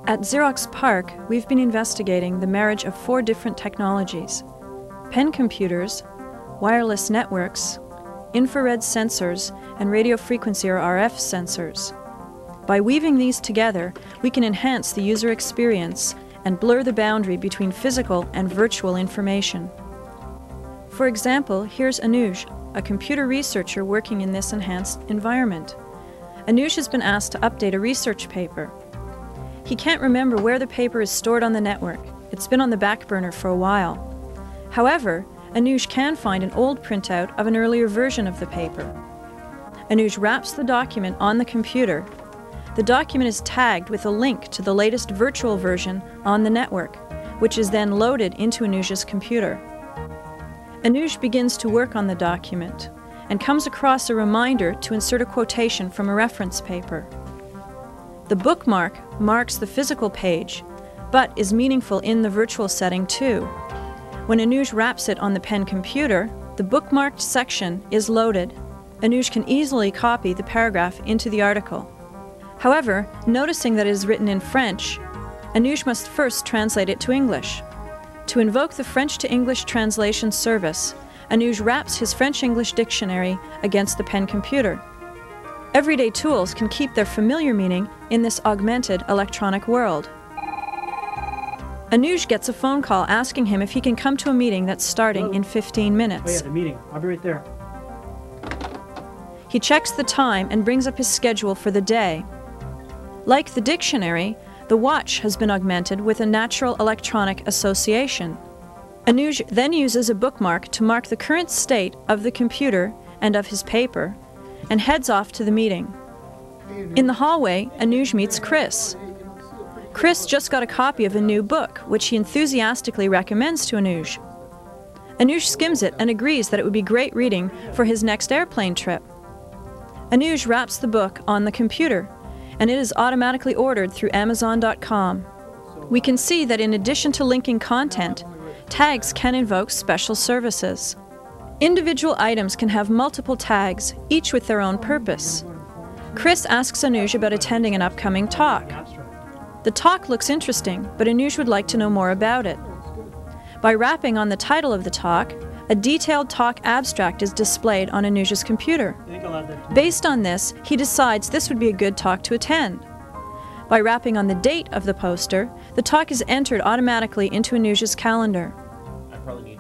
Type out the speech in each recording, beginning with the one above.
At Xerox PARC, we've been investigating the marriage of 4 different technologies: pen computers, wireless networks, infrared sensors, and radio frequency or RF sensors. By weaving these together, we can enhance the user experience and blur the boundary between physical and virtual information. For example, here's Anuj, a computer researcher working in this enhanced environment. Anuj has been asked to update a research paper. He can't remember where the paper is stored on the network. It's been on the back burner for a while. However, Anuj can find an old printout of an earlier version of the paper. Anuj wraps the document on the computer. The document is tagged with a link to the latest virtual version on the network, which is then loaded into Anuj's computer. Anuj begins to work on the document and comes across a reminder to insert a quotation from a reference paper. The bookmark marks the physical page, but is meaningful in the virtual setting too. When Anuj wraps it on the pen computer, the bookmarked section is loaded. Anuj can easily copy the paragraph into the article. However, noticing that it is written in French, Anuj must first translate it to English. To invoke the French to English translation service, Anuj wraps his French-English dictionary against the pen computer. Everyday tools can keep their familiar meaning in this augmented electronic world. Anuj gets a phone call asking him if he can come to a meeting that's starting in 15 minutes. Oh yeah, the meeting. I'll be right there. He checks the time and brings up his schedule for the day. Like the dictionary, the watch has been augmented with a natural electronic association. Anuj then uses a bookmark to mark the current state of the computer and of his paper, and heads off to the meeting. In the hallway, Anuj meets Chris. Chris just got a copy of a new book, which he enthusiastically recommends to Anuj. Anuj skims it and agrees that it would be great reading for his next airplane trip. Anuj wraps the book on the computer, and it is automatically ordered through Amazon.com. We can see that in addition to linking content, tags can invoke special services. Individual items can have multiple tags, each with their own purpose. Chris asks Anuj about attending an upcoming talk. The talk looks interesting, but Anuj would like to know more about it. By rapping on the title of the talk, a detailed talk abstract is displayed on Anuj's computer. Based on this, he decides this would be a good talk to attend. By rapping on the date of the poster, the talk is entered automatically into Anuj's calendar.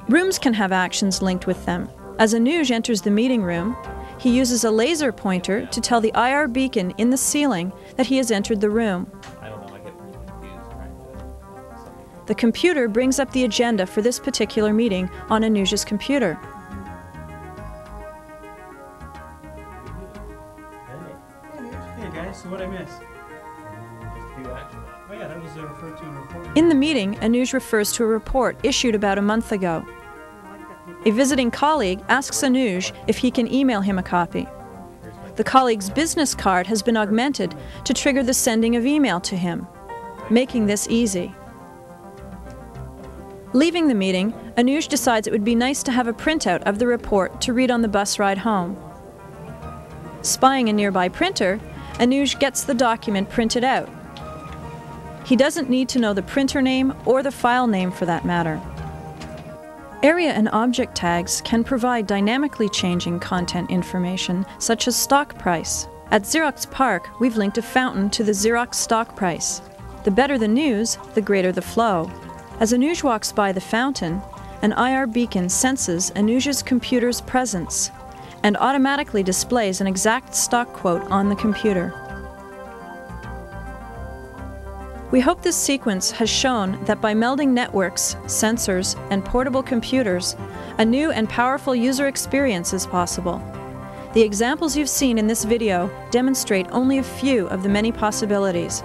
Rooms can have actions linked with them. As Anuj enters the meeting room, he uses a laser pointer to tell the IR beacon in the ceiling that he has entered the room. The computer brings up the agenda for this particular meeting on Anuj's computer. Hey guys, so what I miss? Oh yeah, that was referred to in a report. In the meeting, Anuj refers to a report issued about a month ago. A visiting colleague asks Anuj if he can email him a copy. The colleague's business card has been augmented to trigger the sending of email to him, making this easy. Leaving the meeting, Anuj decides it would be nice to have a printout of the report to read on the bus ride home. Spying a nearby printer, Anuj gets the document printed out. He doesn't need to know the printer name or the file name for that matter. Area and object tags can provide dynamically changing content information, such as stock price. At Xerox PARC, we've linked a fountain to the Xerox stock price. The better the news, the greater the flow. As Anuj walks by the fountain, an IR beacon senses Anuj's computer's presence and automatically displays an exact stock quote on the computer. We hope this sequence has shown that by melding networks, sensors, and portable computers, a new and powerful user experience is possible. The examples you've seen in this video demonstrate only a few of the many possibilities.